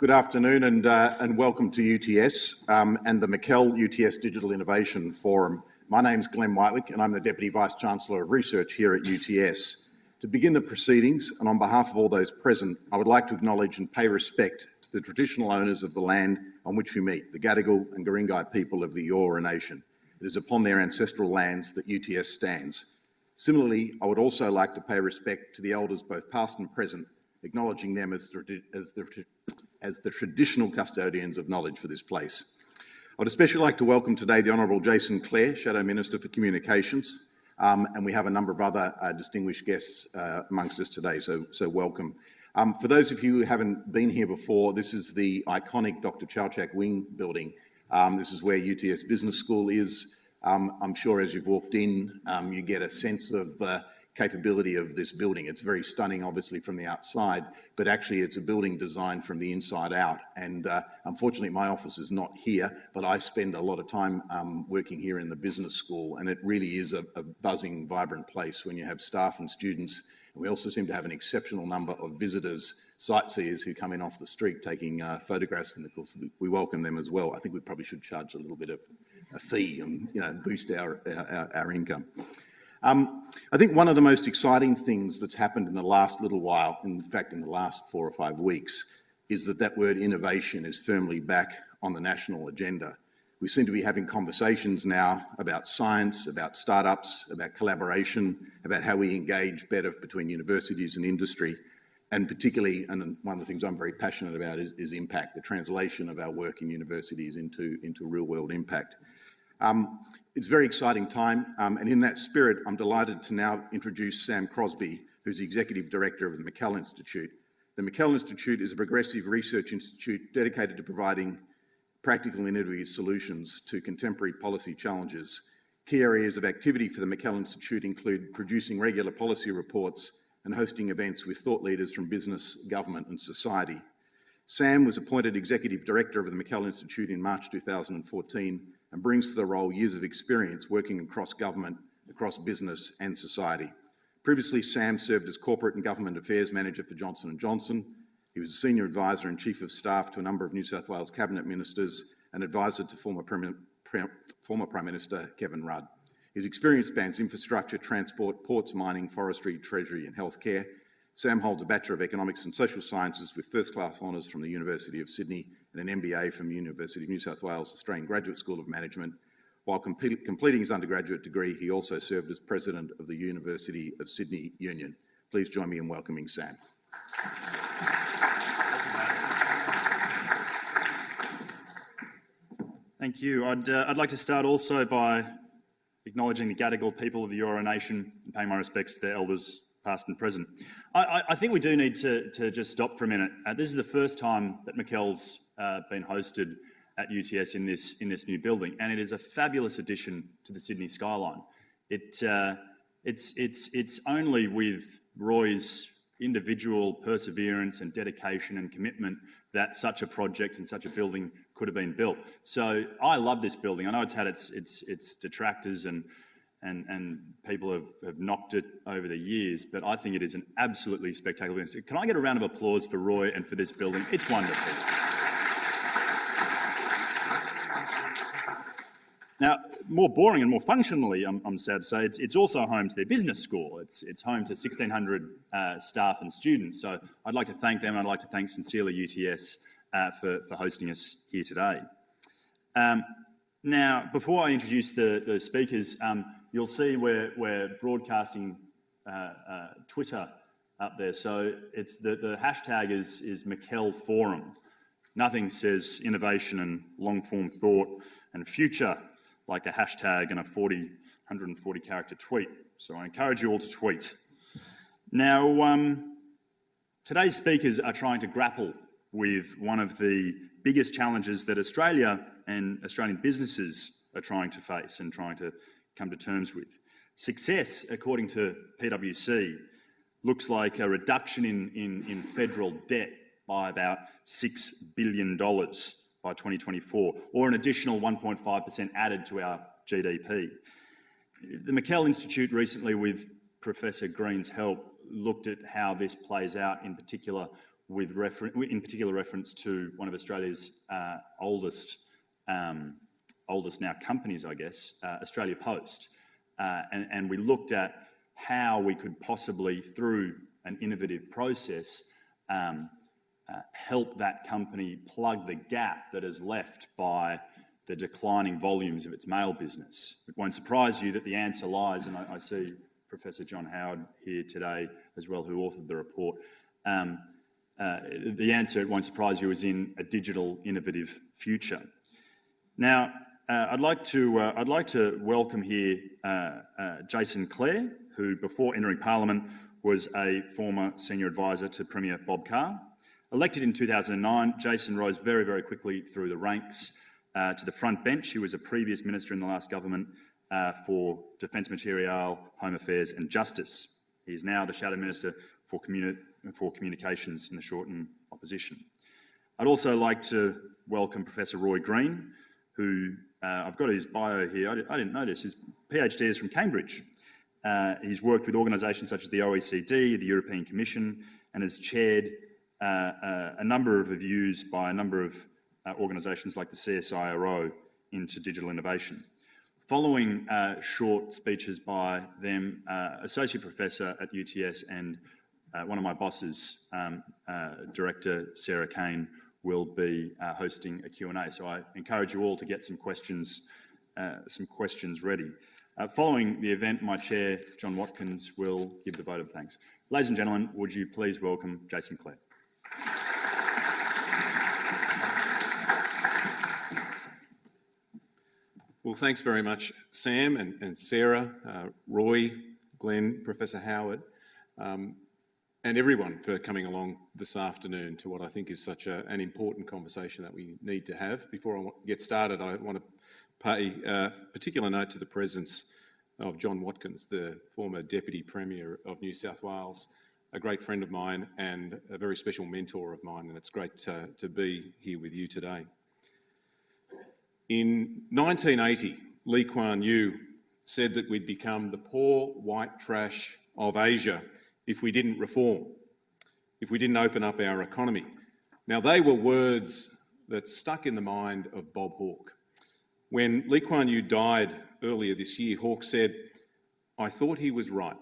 Good afternoon and welcome to UTS and the McKell UTS Digital Innovation Forum. My name's Glenn Whitewick and I'm the Deputy Vice-Chancellor of Research here at UTS. To begin the proceedings, and on behalf of all those present, I would like to acknowledge and pay respect to the traditional owners of the land on which we meet, the Gadigal and Guringai people of the Eora Nation. It is upon their ancestral lands that UTS stands. Similarly, I would also like to pay respect to the elders both past and present, acknowledging them as the traditional custodians of knowledge for this place. I would especially like to welcome today the Honourable Jason Clare, Shadow Minister for Communications, and we have a number of other distinguished guests amongst us today, so welcome. For those of you who haven't been here before, this is the iconic Dr. Chowchak Wing building. This is where UTS Business School is. I'm sure as you've walked in, you get a sense of the capability of this building. It's very stunning, obviously, from the outside, but actually it's a building designed from the inside out. And unfortunately, my office is not here, but I spend a lot of time working here in the business school, and it really is a buzzing, vibrant place when you have staff and students. And we also seem to have an exceptional number of visitors, sightseers who come in off the street taking photographs, and of course we welcome them as well. I think we probably should charge a little bit of a fee and boost our income. I think one of the most exciting things that's happened in the last little while, in fact in the last 4 or 5 weeks, is that word innovation is firmly back on the national agenda. We seem to be having conversations now about science, about startups, about collaboration, about how we engage better between universities and industry, and particularly, and one of the things I'm very passionate about is impact, the translation of our work in universities into real-world impact. It's a very exciting time, and in that spirit, I'm delighted to now introduce Sam Crosby, who's the Executive Director of the McKell Institute. The McKell Institute is a progressive research institute dedicated to providing practical and innovative solutions to contemporary policy challenges. Key areas of activity for the McKell Institute include producing regular policy reports and hosting events with thought leaders from business, government and society. Sam was appointed Executive Director of the McKell Institute in March 2014 and brings to the role years of experience working across government, across business and society. Previously, Sam served as Corporate and Government Affairs Manager for Johnson & Johnson. He was a Senior Advisor and Chief of Staff to a number of New South Wales Cabinet Ministers and Advisor to former Prime Minister Kevin Rudd. His experience spans infrastructure, transport, ports, mining, forestry, treasury and healthcare. Sam holds a Bachelor of Economics and Social Sciences with first-class honours from the University of Sydney and an MBA from the University of New South Wales Australian Graduate School of Management. While completing his undergraduate degree, he also served as President of the University of Sydney Union. Please join me in welcoming Sam. Thank you. I'd like to start also by acknowledging the Gadigal people of the Eora Nation and paying my respects to their elders, past and present. I think we do need to just stop for a minute. This is the first time that McKell's been hosted at UTS in this new building, and it is a fabulous addition to the Sydney skyline. It's only with Roy's individual perseverance and dedication and commitment that such a project and such a building could have been built. So I love this building. I know it's had its detractors and people have knocked it over the years, but I think it is an absolutely spectacular building. Can I get a round of applause for Roy and for this building? It's wonderful. Now, more boring and more functionally, I'm sad to say, it's also home to their business school. It's home to 1,600 staff and students. So I'd like to thank them, and I'd like to thank sincerely UTS for hosting us here today. Now, before I introduce the speakers, you'll see we're broadcasting Twitter up there. So it's the hashtag is McKell Forum. Nothing says innovation and long-form thought and future like a hashtag and a 140 character tweet. So I encourage you all to tweet. Now, today's speakers are trying to grapple with one of the biggest challenges that Australia and Australian businesses are trying to face and trying to come to terms with. Success, according to PwC, looks like a reduction in federal debt by about $6 billion by 2024, or an additional 1.5% added to our GDP. The McKell Institute recently, with Professor Green's help, looked at how this plays out in particular in particular reference to one of Australia's oldest now companies, I guess, Australia Post. And we looked at how we could possibly, through an innovative process, help that company plug the gap that is left by the declining volumes of its mail business. It won't surprise you that the answer lies, and I see Professor John Howard here today as well, who authored the report. The answer, it won't surprise you, is in a digital innovative future. Now, I'd like to welcome here Jason Clare, who before entering Parliament was a former senior advisor to Premier Bob Carr. Elected in 2009, Jason rose very, very quickly through the ranks to the front bench. He was a previous minister in the last government for Defence Material, Home Affairs and Justice. He is now the Shadow Minister for Communications in the Shorten Opposition. I'd also like to welcome Professor Roy Green, who, I've got his bio here, I didn't know this, his PhD is from Cambridge. He's worked with organisations such as the OECD, the European Commission, and has chaired a number of reviews by a number of organisations like the CSIRO into digital innovation. Following short speeches by them, Associate Professor at UTS and one of my bosses, Director Sarah Kane, will be hosting a Q&A. So I encourage you all to get some questions ready. Following the event, my chair, John Watkins, will give the vote of thanks. Ladies and gentlemen, would you please welcome Jason Clare. Well, thanks very much, Sam and Sarah, Roy, Glenn, Professor Howard, and everyone for coming along this afternoon to what I think is such an important conversation that we need to have. Before I get started, I want to pay particular note to the presence of John Watkins, the former Deputy Premier of New South Wales, a great friend of mine and a very special mentor of mine, and it's great to be here with you today. In 1980, Lee Kuan Yew said that we'd become the poor white trash of Asia if we didn't reform, if we didn't open up our economy. Now, they were words that stuck in the mind of Bob Hawke. When Lee Kuan Yew died earlier this year, Hawke said, "I thought he was right,"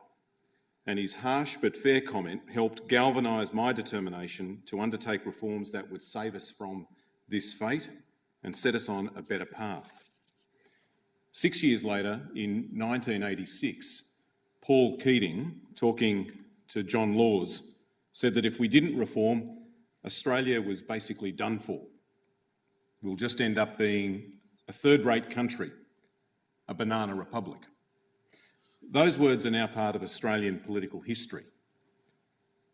and his harsh but fair comment helped galvanise my determination to undertake reforms that would save us from this fate and set us on a better path. 6 years later, in 1986, Paul Keating, talking to John Laws, said that if we didn't reform, Australia was basically done for. We'll just end up being a third-rate country, a banana republic. Those words are now part of Australian political history,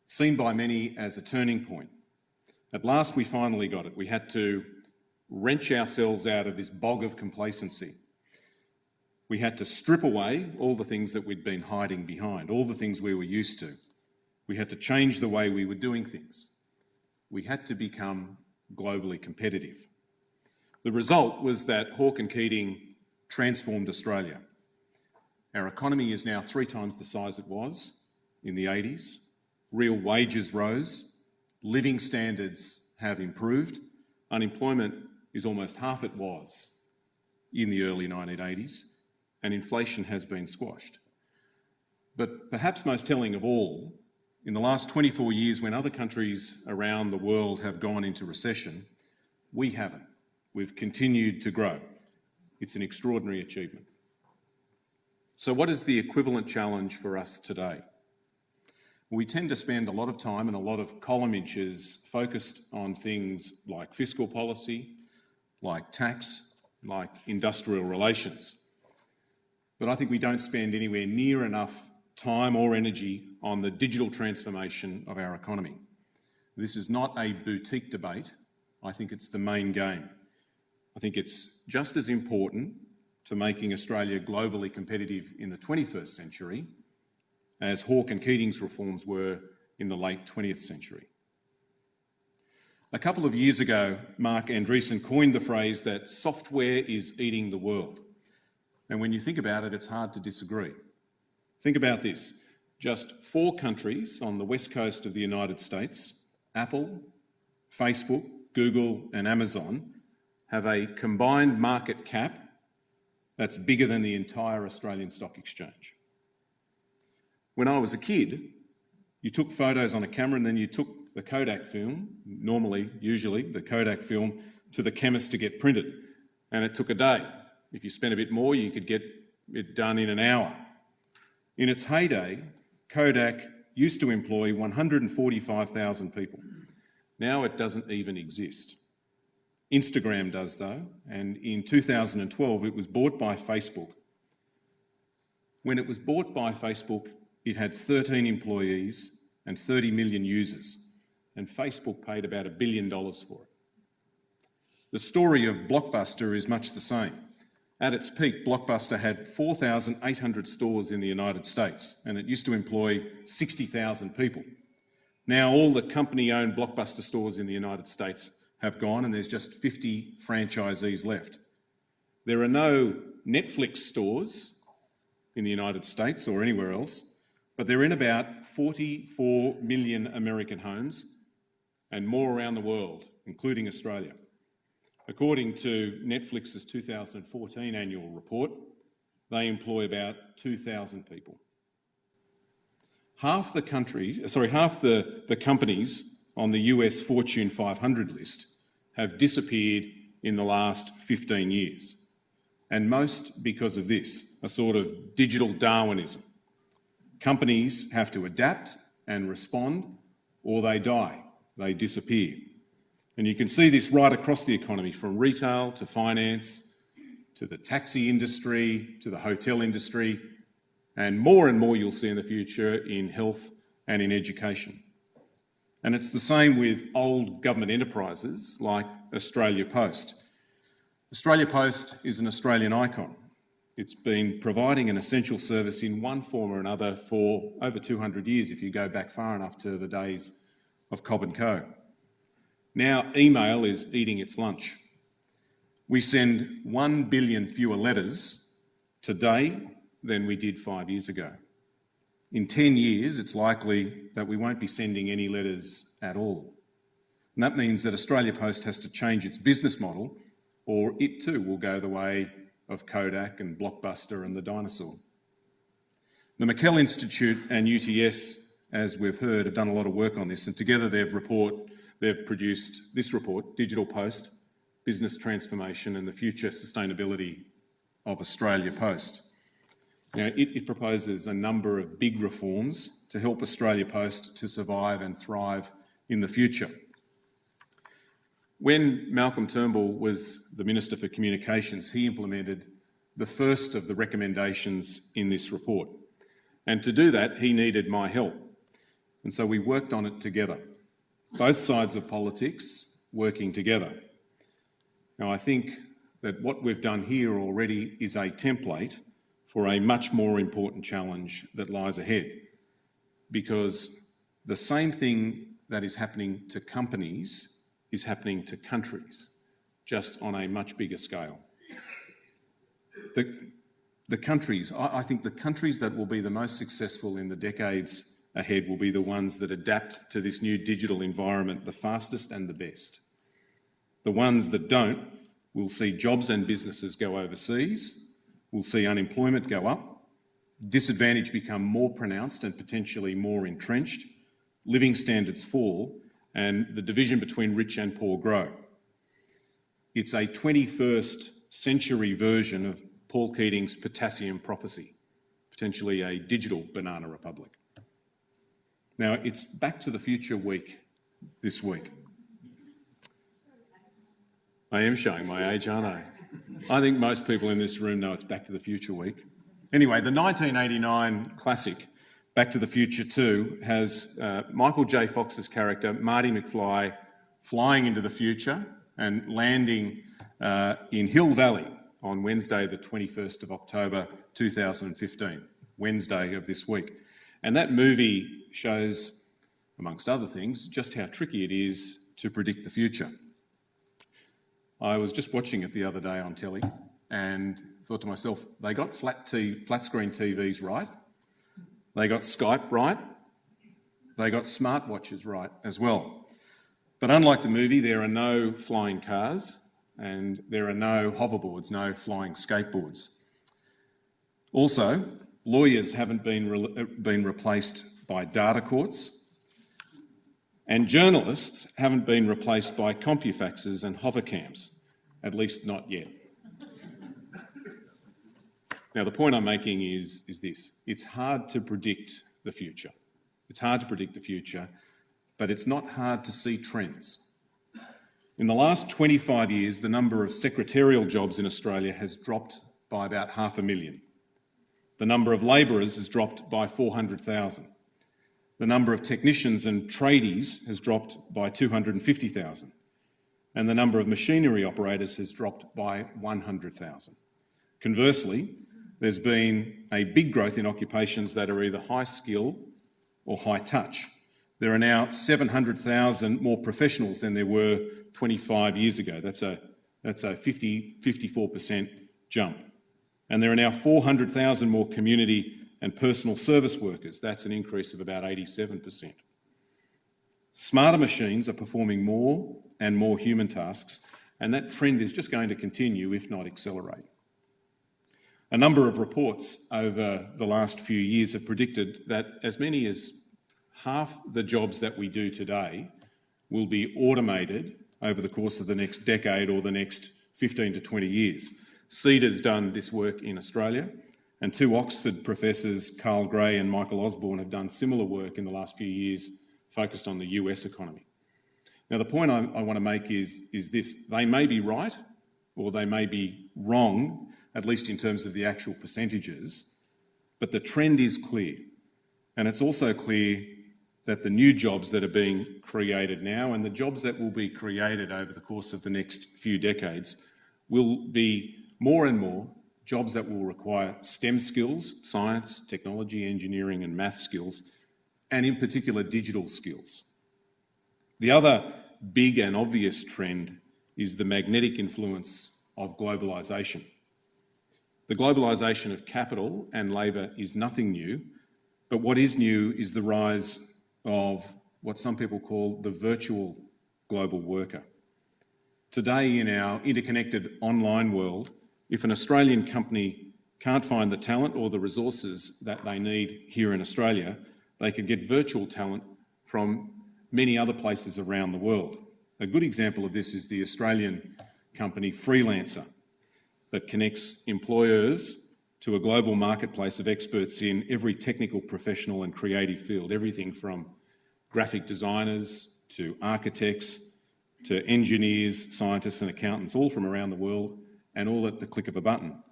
seen by many as a turning point. At last we finally got it. We had to wrench ourselves out of this bog of complacency. We had to strip away all the things that we'd been hiding behind, all the things we were used to. We had to change the way we were doing things. We had to become globally competitive. The result was that Hawke and Keating transformed Australia. Our economy is now 3 times the size it was in the 80s. Real wages rose. Living standards have improved. Unemployment is almost half it was in the early 1980s, and inflation has been squashed. But perhaps most telling of all, in the last 24 years, when other countries around the world have gone into recession, we haven't. We've continued to grow. It's an extraordinary achievement. So what is the equivalent challenge for us today? We tend to spend a lot of time and a lot of column inches focused on things like fiscal policy, like tax, like industrial relations. But I think we don't spend anywhere near enough time or energy on the digital transformation of our economy. This is not a boutique debate. I think it's the main game. I think it's just as important to making Australia globally competitive in the 21st century as Hawke and Keating's reforms were in the late 20th century. A couple of years ago, Mark Andreessen coined the phrase that software is eating the world. And when you think about it, it's hard to disagree. Think about this. Just 4 countries on the west coast of the United States Apple, Facebook, Google and Amazon have a combined market cap that's bigger than the entire Australian Stock Exchange. When I was a kid, you took photos on a camera and then you took the Kodak film, usually the Kodak film, to the chemist to get printed. And it took a day. If you spent a bit more, you could get it done in an hour. In its heyday, Kodak used to employ 145,000 people. Now it doesn't even exist. Instagram does though, and in 2012 it was bought by Facebook. When it was bought by Facebook, it had 13 employees and 30 million users, and Facebook paid about $1 billion for it. The story of Blockbuster is much the same. At its peak, Blockbuster had 4,800 stores in the United States, and it used to employ 60,000 people. Now all the company-owned Blockbuster stores in the United States have gone, and there's just 50 franchisees left. There are no Netflix stores in the United States or anywhere else, but they're in about 44 million American homes and more around the world, including Australia. According to Netflix's 2014 annual report, they employ about 2,000 people. Half the companies on the US Fortune 500 list have disappeared in the last 15 years, and most because of this, a sort of digital Darwinism. Companies have to adapt and respond, or they die, they disappear. And you can see this right across the economy, from retail to finance, to the taxi industry, to the hotel industry, and more you'll see in the future in health and in education. And it's the same with old government enterprises like Australia Post. Australia Post is an Australian icon. It's been providing an essential service in one form or another for over 200 years, if you go back far enough to the days of Cobb and Co. Now email is eating its lunch. We send 1 billion fewer letters today than we did 5 years ago. In 10 years, it's likely that we won't be sending any letters at all. And that means that Australia Post has to change its business model, or it too will go the way of Kodak and Blockbuster and the dinosaur. The McKell Institute and UTS, as we've heard, have done a lot of work on this, and together they've produced this report, Digital Post, Business Transformation and the Future Sustainability of Australia Post. Now, it proposes a number of big reforms to help Australia Post to survive and thrive in the future. When Malcolm Turnbull was the Minister for Communications, he implemented the first of the recommendations in this report. And to do that, he needed my help. And so we worked on it together, both sides of politics working together. Now, I think that what we've done here already is a template for a much more important challenge that lies ahead, because the same thing that is happening to companies is happening to countries, just on a much bigger scale. The countries, I think the countries that will be the most successful in the decades ahead will be the ones that adapt to this new digital environment the fastest and the best. The ones that don't will see jobs and businesses go overseas, we'll see unemployment go up, disadvantage become more pronounced and potentially more entrenched, living standards fall, and the division between rich and poor grow. It's a 21st century version of Paul Keating's potassium prophecy, potentially a digital banana republic. Now, it's Back to the Future week this week. I am showing my age, aren't I? I think most people in this room know it's Back to the Future week. Anyway, the 1989 classic, Back to the Future 2, has Michael J. Fox's character, Marty McFly, flying into the future and landing in Hill Valley on Wednesday, the 21st of October 2015, Wednesday of this week. And that movie shows, amongst other things, just how tricky it is to predict the future. I was just watching it the other day on telly and thought to myself, they got flat screen TVs right, they got Skype right, they got smartwatches right as well. But unlike the movie, there are no flying cars and there are no hoverboards, no flying skateboards. Also, lawyers haven't been replaced by data courts, and journalists haven't been replaced by compufaxes and hovercams, at least not yet. Now, the point I'm making is this. It's hard to predict the future. It's hard to predict the future, but it's not hard to see trends. In the last 25 years, the number of secretarial jobs in Australia has dropped by about 500,000. The number of labourers has dropped by 400,000. The number of technicians and tradies has dropped by 250,000. And the number of machinery operators has dropped by 100,000. Conversely, there's been a big growth in occupations that are either high skill or high touch. There are now 700,000 more professionals than there were 25 years ago. That's a 54% jump. And there are now 400,000 more community and personal service workers. That's an increase of about 87%. Smarter machines are performing more and more human tasks, and that trend is just going to continue, if not accelerate. A number of reports over the last few years have predicted that as many as half the jobs that we do today will be automated over the course of the next decade or the next 15 to 20 years. CEDA's done this work in Australia, and two Oxford professors, Carl Gray and Michael Osborne, have done similar work in the last few years focused on the US economy. Now, the point I want to make is this. They may be right or they may be wrong, at least in terms of the actual percentages, but the trend is clear. And it's also clear that the new jobs that are being created now and the jobs that will be created over the course of the next few decades will be more and more jobs that will require STEM skills, science, technology, engineering and math skills, and in particular digital skills. The other big and obvious trend is the magnetic influence of globalisation. The globalisation of capital and labour is nothing new, but what is new is the rise of what some people call the virtual global worker. Today, in our interconnected online world, if an Australian company can't find the talent or the resources that they need here in Australia, they can get virtual talent from many other places around the world. A good example of this is the Australian company Freelancer, that connects employers to a global marketplace of experts in every technical, professional and creative field, everything from graphic designers to architects to engineers, scientists and accountants, all from around the world and all at the click of a button.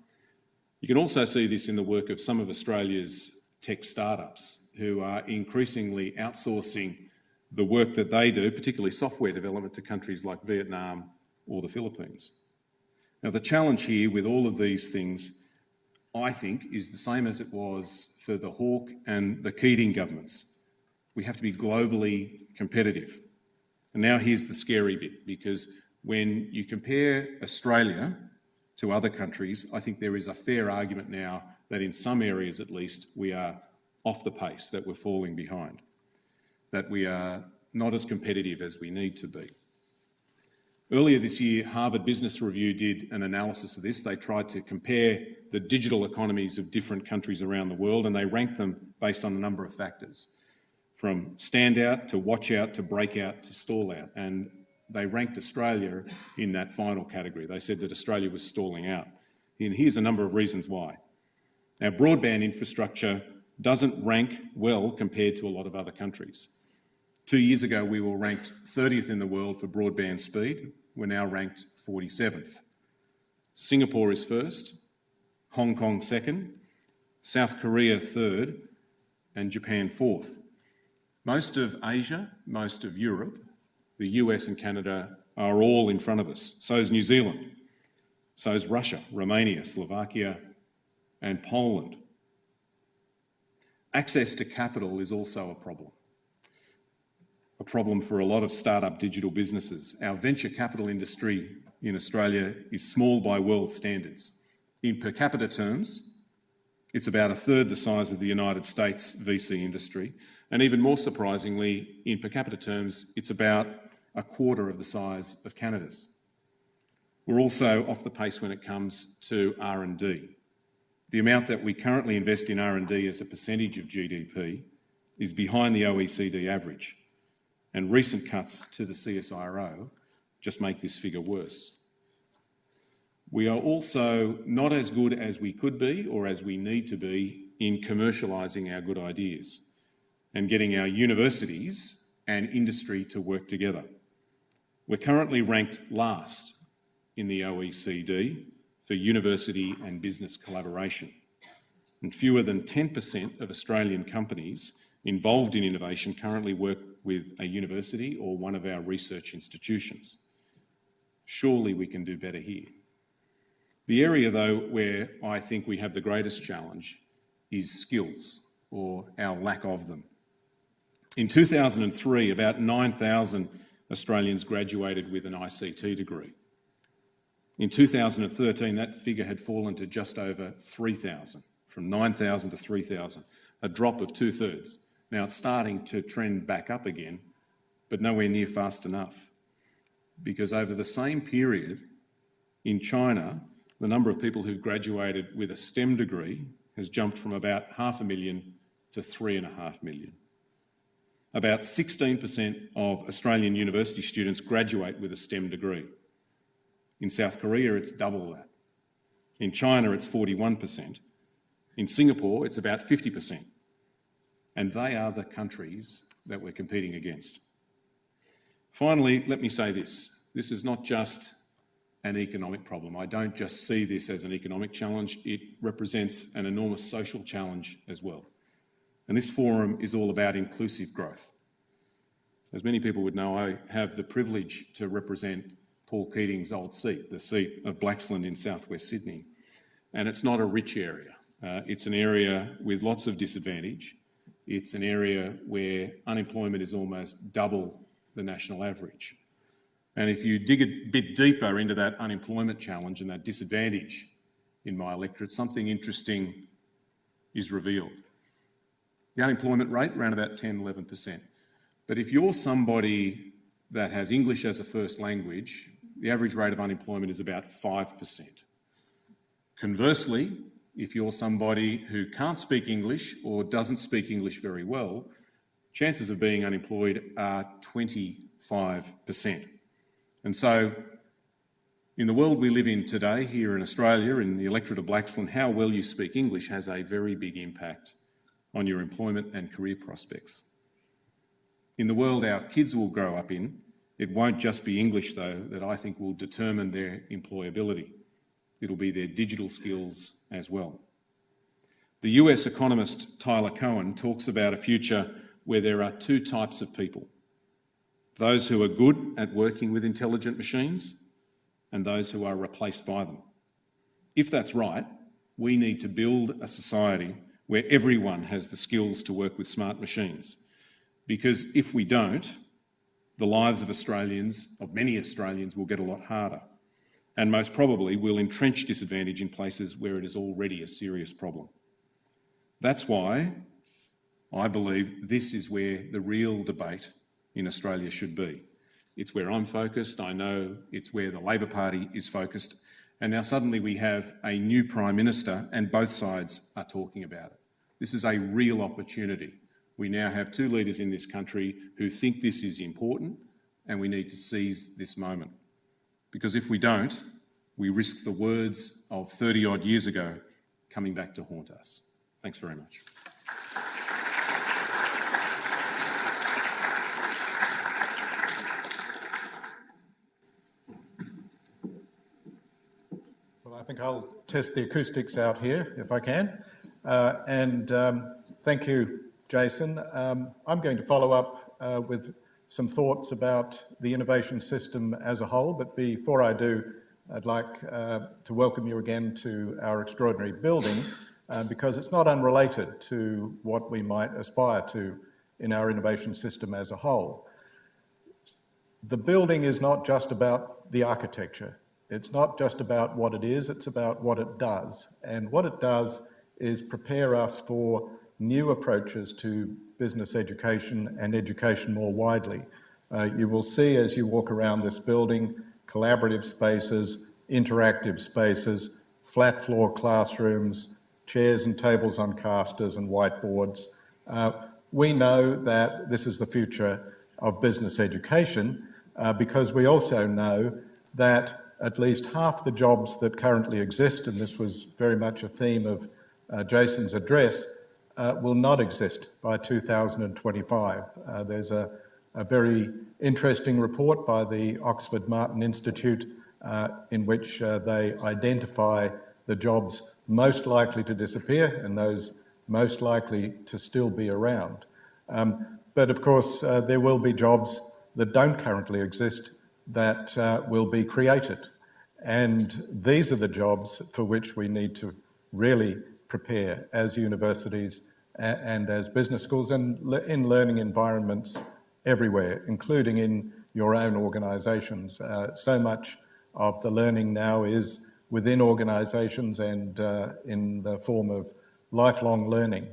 You can also see this in the work of some of Australia's tech startups who are increasingly outsourcing the work that they do, particularly software development, to countries like Vietnam or the Philippines. Now, the challenge here with all of these things, I think, is the same as it was for the Hawke and the Keating governments. We have to be globally competitive. And now here's the scary bit, because when you compare Australia to other countries, I think there is a fair argument now that in some areas at least we are off the pace, that we're falling behind, that we are not as competitive as we need to be. Earlier this year, Harvard Business Review did an analysis of this. They tried to compare the digital economies of different countries around the world, and they ranked them based on a number of factors, from standout to watch out to breakout to stall out. And they ranked Australia in that final category. They said that Australia was stalling out. And here's a number of reasons why. Our broadband infrastructure doesn't rank well compared to a lot of other countries. 2 years ago, we were ranked 30th in the world for broadband speed. We're now ranked 47th. Singapore is first, Hong Kong second, South Korea third, and Japan fourth. Most of Asia, most of Europe, the US and Canada are all in front of us. So is New Zealand. So is Russia, Romania, Slovakia, and Poland. Access to capital is also a problem for a lot of startup digital businesses. Our venture capital industry in Australia is small by world standards. In per capita terms, it's about a third the size of the United States VC industry. And even more surprisingly, in per capita terms, it's about a quarter of the size of Canada's. We're also off the pace when it comes to R&D. The amount that we currently invest in R&D as a percentage of GDP is behind the OECD average, and recent cuts to the CSIRO just make this figure worse. We are also not as good as we could be or as we need to be in commercialising our good ideas and getting our universities and industry to work together. We're currently ranked last in the OECD for university and business collaboration, and fewer than 10% of Australian companies involved in innovation currently work with a university or one of our research institutions. Surely we can do better here. The area, though, where I think we have the greatest challenge is skills, or our lack of them. In 2003, about 9,000 Australians graduated with an ICT degree. In 2013, that figure had fallen to just over 3,000, from 9,000 to 3,000, a drop of 2/3. Now it's starting to trend back up again, but nowhere near fast enough, because over the same period in China, the number of people who've graduated with a STEM degree has jumped from about 500,000 to 3.5 million. About 16% of Australian university students graduate with a STEM degree. In South Korea, it's double that. In China, it's 41%. In Singapore, it's about 50%. And they are the countries that we're competing against. Finally, let me say this. This is not just an economic problem. I don't just see this as an economic challenge. It represents an enormous social challenge as well. And this forum is all about inclusive growth. As many people would know, I have the privilege to represent Paul Keating's old seat, the seat of Blaxland in southwest Sydney. And it's not a rich area. It's an area with lots of disadvantage. It's an area where unemployment is almost double the national average. And if you dig a bit deeper into that unemployment challenge and that disadvantage in my electorate, something interesting is revealed. The unemployment rate, around about 10, 11%. But if you're somebody that has English as a first language, the average rate of unemployment is about 5%. Conversely, if you're somebody who can't speak English or doesn't speak English very well, chances of being unemployed are 25%. And so, in the world we live in today, here in Australia, in the electorate of Blaxland, how well you speak English has a very big impact on your employment and career prospects. In the world our kids will grow up in, it won't just be English, though, that I think will determine their employability. It'll be their digital skills as well. The US economist Tyler Cowen talks about a future where there are two types of people: those who are good at working with intelligent machines and those who are replaced by them. If that's right, we need to build a society where everyone has the skills to work with smart machines. Because if we don't, the lives of Australians, of many Australians, will get a lot harder, and most probably will entrench disadvantage in places where it is already a serious problem. That's why I believe this is where the real debate in Australia should be. It's where I'm focused. I know it's where the Labor Party is focused. And now suddenly we have a new Prime Minister and both sides are talking about it. This is a real opportunity. We now have two leaders in this country who think this is important, and we need to seize this moment. Because if we don't, we risk the words of 30-odd years ago coming back to haunt us. Thanks very much. Well, I think I'll test the acoustics out here, if I can. Thank you, Jason. I'm going to follow up with some thoughts about the innovation system as a whole, but before I do, I'd like to welcome you again to our extraordinary building, because it's not unrelated to what we might aspire to in our innovation system as a whole. The building is not just about the architecture. It's not just about what it is, it's about what it does. And what it does is prepare us for new approaches to business education and education more widely. You will see as you walk around this building, collaborative spaces, interactive spaces, flat floor classrooms, chairs and tables on casters and whiteboards. We know that this is the future of business education because we also know that at least half the jobs that currently exist, and this was very much a theme of Jason's address, will not exist by 2025. There's a very interesting report by the Oxford Martin Institute in which they identify the jobs most likely to disappear and those most likely to still be around. But of course, there will be jobs that don't currently exist that will be created. And these are the jobs for which we need to really prepare as universities and as business schools and in learning environments everywhere, including in your own organisations. So much of the learning now is within organisations and in the form of lifelong learning.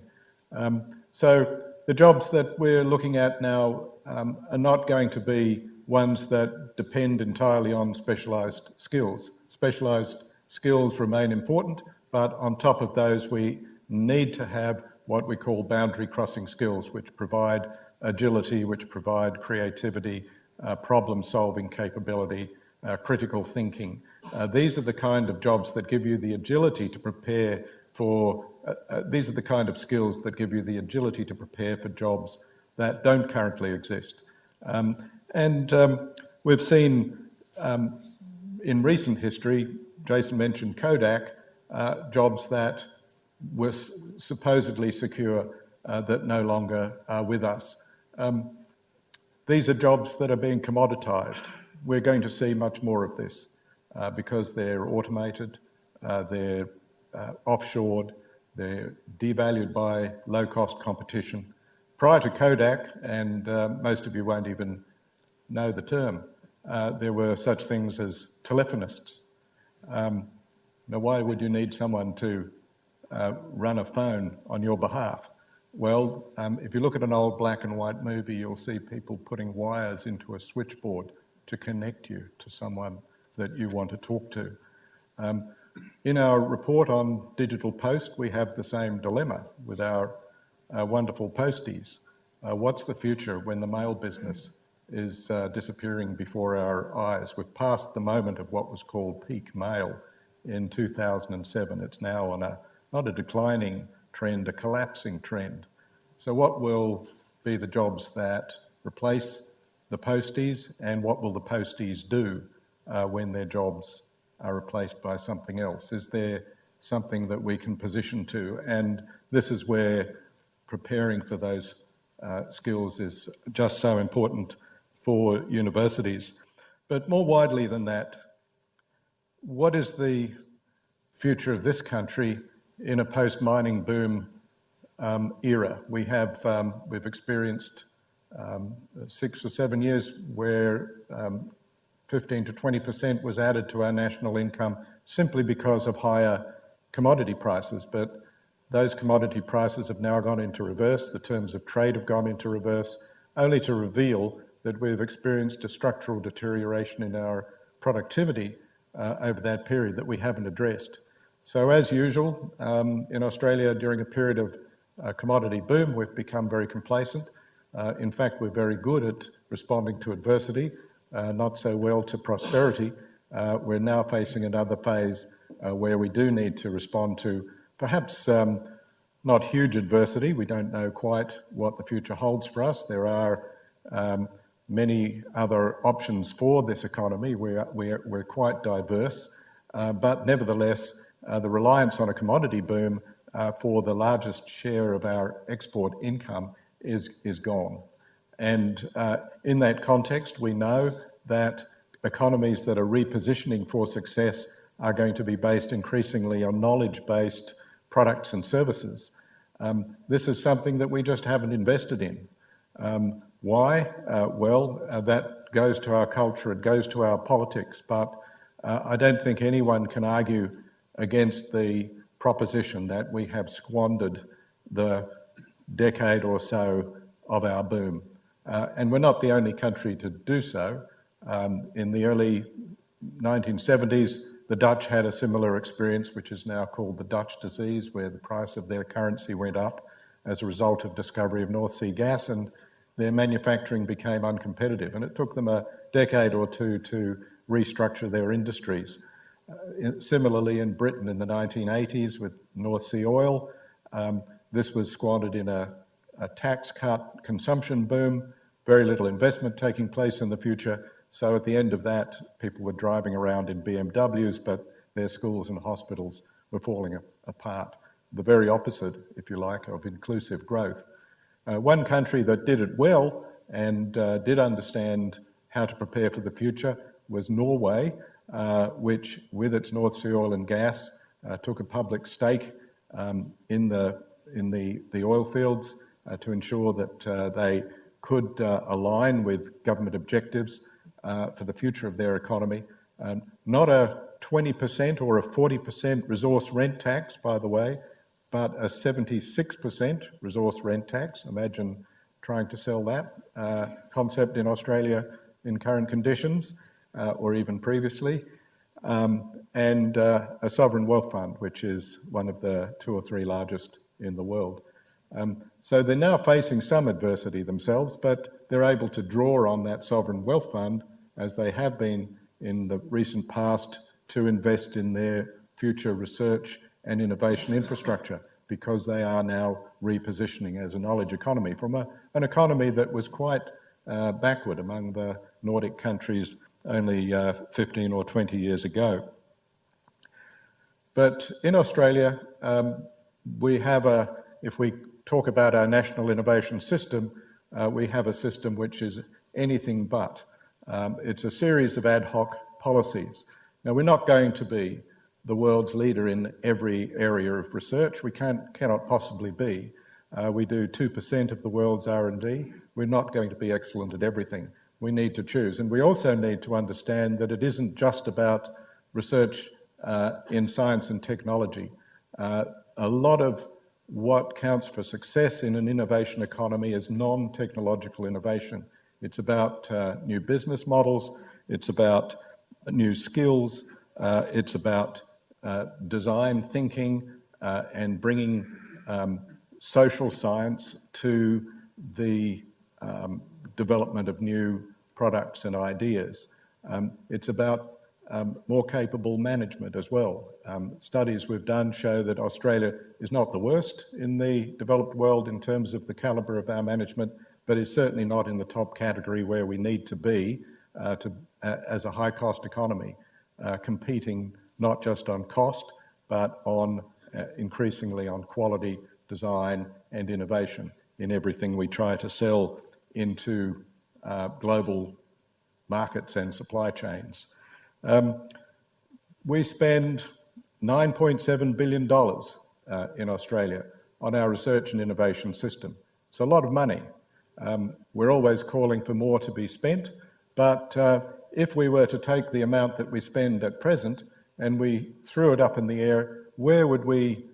So the jobs that we're looking at now are not going to be ones that depend entirely on specialised skills. Specialised skills remain important, but on top of those we need to have what we call boundary crossing skills, which provide agility, which provide creativity, problem-solving capability, critical thinking. These are the kind of jobs that give you the agility to prepare for, these are the kind of skills that give you the agility to prepare for jobs that don't currently exist. We've seen in recent history, Jason mentioned Kodak, jobs that were supposedly secure that no longer are with us. These are jobs that are being commoditised. We're going to see much more of this because they're automated, they're offshored, they're devalued by low-cost competition. Prior to Kodak, and most of you won't even know the term, there were such things as telephonists. Now, why would you need someone to run a phone on your behalf? Well, if you look at an old black and white movie, you'll see people putting wires into a switchboard to connect you to someone that you want to talk to. In our report on digital post, we have the same dilemma with our wonderful posties. What's the future when the mail business is disappearing before our eyes? We've passed the moment of what was called peak mail in 2007. It's now on not a declining trend, a collapsing trend. So what will be the jobs that replace the posties, and what will the posties do when their jobs are replaced by something else? Is there something that we can position to? And this is where preparing for those skills is just so important for universities. But more widely than that, what is the future of this country in a post-mining boom era? We've experienced 6 or 7 years where 15 to 20% was added to our national income simply because of higher commodity prices. But those commodity prices have now gone into reverse. The terms of trade have gone into reverse, only to reveal that we've experienced a structural deterioration in our productivity over that period that we haven't addressed. So as usual, in Australia during a period of commodity boom, we've become very complacent. In fact, we're very good at responding to adversity, not so well to prosperity. We're now facing another phase where we do need to respond to perhaps not huge adversity. We don't know quite what the future holds for us. There are many other options for this economy. We're quite diverse, but nevertheless, the reliance on a commodity boom for the largest share of our export income is gone. And in that context, we know that economies that are repositioning for success are going to be based increasingly on knowledge-based products and services. This is something that we just haven't invested in. Why? That goes to our culture, it goes to our politics, but I don't think anyone can argue against the proposition that we have squandered the decade or so of our boom. And we're not the only country to do so. In the early 1970s, the Dutch had a similar experience, which is now called the Dutch disease, where the price of their currency went up as a result of discovery of North Sea gas, and their manufacturing became uncompetitive. And it took them a decade or two to restructure their industries. Similarly, in Britain in the 1980s with North Sea oil, this was squandered in a tax cut consumption boom, very little investment taking place in the future. So at the end of that, people were driving around in BMWs, but their schools and hospitals were falling apart. The very opposite, if you like, of inclusive growth. One country that did it well and did understand how to prepare for the future was Norway, which, with its North Sea oil and gas, took a public stake in the oil fields to ensure that they could align with government objectives for the future of their economy. Not a 20% or a 40% resource rent tax, by the way, but a 76% resource rent tax. Imagine trying to sell that concept in Australia in current conditions, or even previously. And a sovereign wealth fund, which is one of the 2 or 3 largest in the world. So they're now facing some adversity themselves, but they're able to draw on that sovereign wealth fund, as they have been in the recent past, to invest in their future research and innovation infrastructure, because they are now repositioning as a knowledge economy from an economy that was quite backward among the Nordic countries only 15 or 20 years ago. But in Australia, we have if we talk about our national innovation system, we have a system which is anything but. It's a series of ad hoc policies. Now, we're not going to be the world's leader in every area of research. We cannot possibly be. We do 2% of the world's R&D. We're not going to be excellent at everything. We need to choose. And we also need to understand that it isn't just about research in science and technology. A lot of what counts for success in an innovation economy is non-technological innovation. It's about new business models, it's about new skills, it's about design thinking and bringing social science to the development of new products and ideas. It's about more capable management as well. Studies we've done show that Australia is not the worst in the developed world in terms of the calibre of our management, but is certainly not in the top category where we need to be as a high-cost economy, competing not just on cost, but on increasingly on quality, design and innovation in everything we try to sell into global markets and supply chains. We spend $9.7 billion in Australia on our research and innovation system. It's a lot of money. We're always calling for more to be spent, but if we were to take the amount that we spend at present and we threw it up in the air, where would we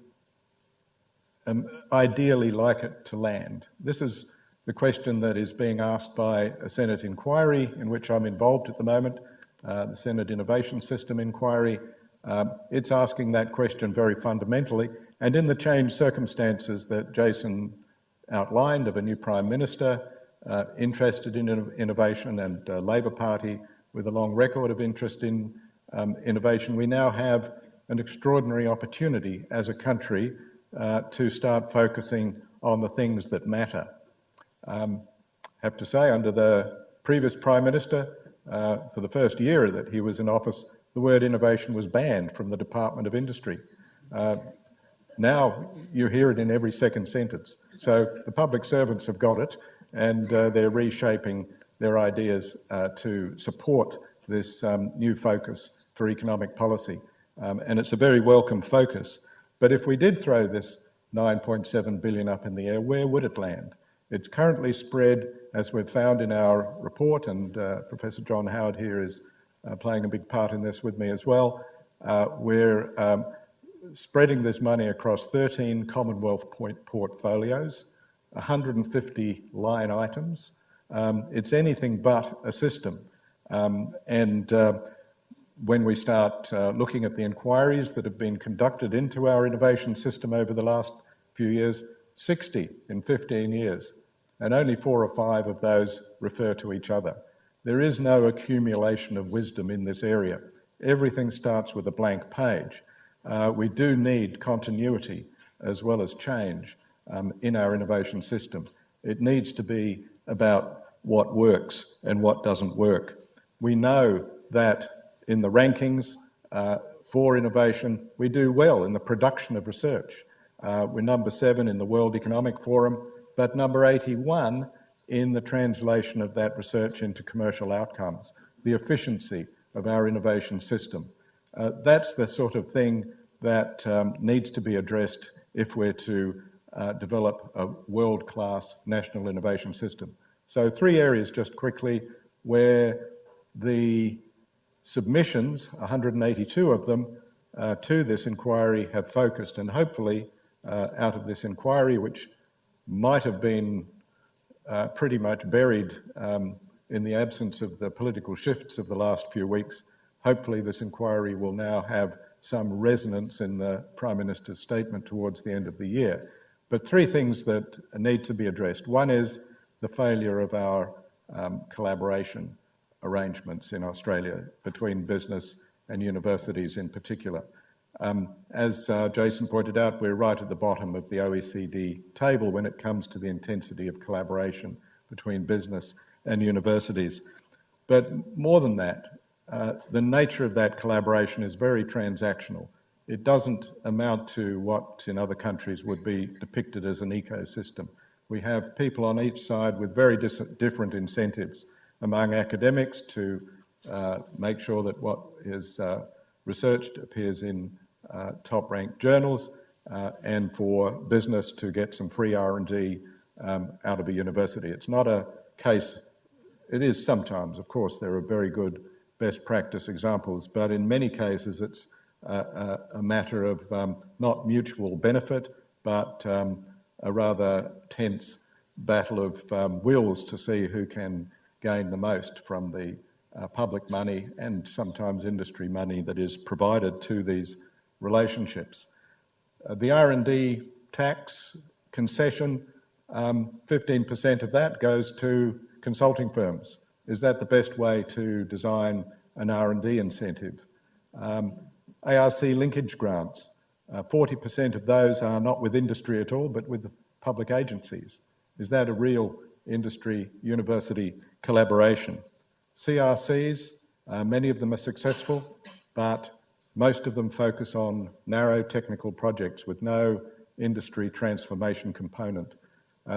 ideally like it to land? This is the question that is being asked by a Senate inquiry in which I'm involved at the moment, the Senate Innovation System inquiry. It's asking that question very fundamentally, and in the changed circumstances that Jason outlined of a new Prime Minister interested in innovation and a Labor Party with a long record of interest in innovation, we now have an extraordinary opportunity as a country to start focusing on the things that matter. Have to say, under the previous Prime Minister, for the first year that he was in office, the word innovation was banned from the Department of Industry. Now you hear it in every second sentence. So the public servants have got it, and they're reshaping their ideas to support this new focus for economic policy. And it's a very welcome focus. But if we did throw this $9.7 billion up in the air, where would it land? It's currently spread, as we've found in our report, and Professor John Howard here is playing a big part in this with me as well. We're spreading this money across 13 Commonwealth portfolios, 150 line items, It's anything but a system. When we start looking at the inquiries that have been conducted into our innovation system over the last few years, 60 in 15 years, and only 4 or 5 of those refer to each other. There is no accumulation of wisdom in this area. Everything starts with a blank page. We do need continuity as well as change in our innovation system. It needs to be about what works and what doesn't work. We know that in the rankings for innovation, we do well in the production of research. We're number 7 in the World Economic Forum, but number 81 in the translation of that research into commercial outcomes, the efficiency of our innovation system. That's the sort of thing that needs to be addressed if we're to develop a world-class national innovation system. So 3 areas just quickly where the submissions, 182 of them, to this inquiry have focused, and hopefully out of this inquiry, which might have been pretty much buried in the absence of the political shifts of the last few weeks, hopefully this inquiry will now have some resonance in the Prime Minister's statement towards the end of the year. But 3 things that need to be addressed. One is the failure of our collaboration arrangements in Australia between business and universities in particular. As Jason pointed out, we're right at the bottom of the OECD table when it comes to the intensity of collaboration between business and universities. But more than that, the nature of that collaboration is very transactional. It doesn't amount to what in other countries would be depicted as an ecosystem. We have people on each side with very different incentives among academics to make sure that what is researched appears in top-ranked journals, and for business to get some free R&D out of a university. It's not a case, it is sometimes, of course, there are very good best practice examples, but in many cases it's a matter of not mutual benefit, but a rather tense battle of wills to see who can gain the most from the public money and sometimes industry money that is provided to these relationships. The R&D tax concession, 15% of that goes to consulting firms. Is that the best way to design an R&D incentive? ARC linkage grants, 40% of those are not with industry at all, but with public agencies. Is that a real industry-university collaboration? CRCs, many of them are successful, but most of them focus on narrow technical projects with no industry transformation component.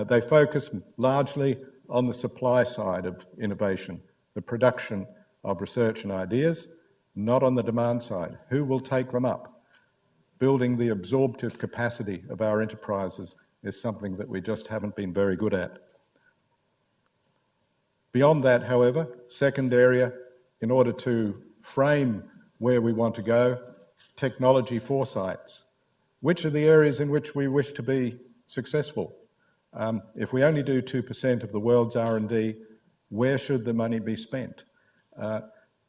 They focus largely on the supply side of innovation, the production of research and ideas, not on the demand side. Who will take them up? Building the absorptive capacity of our enterprises is something that we just haven't been very good at. Beyond that, however, second area, in order to frame where we want to go, technology foresights. Which are the areas in which we wish to be successful? If we only do 2% of the world's R&D, where should the money be spent?